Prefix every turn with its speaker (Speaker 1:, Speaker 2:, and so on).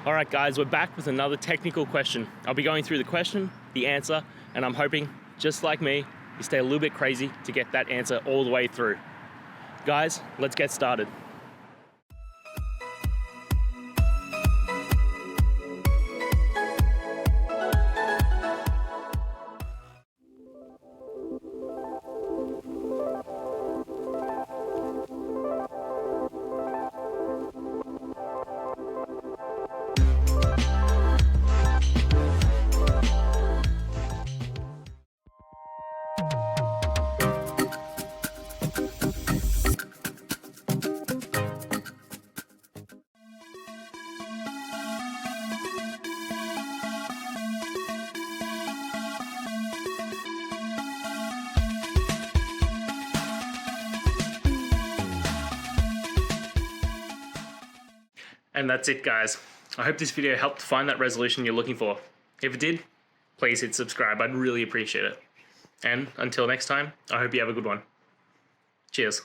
Speaker 1: All right, guys, we're back with another technical question. I'll be going through the question, the answer, and I'm hoping, just like me, you stay a little bit crazy to get that answer all the way through. Guys, let's get started. And that's it, guys. I hope this video helped find that resolution you're looking for. If it did, please hit subscribe. I'd really appreciate it. And until next time, I hope you have a good one. Cheers.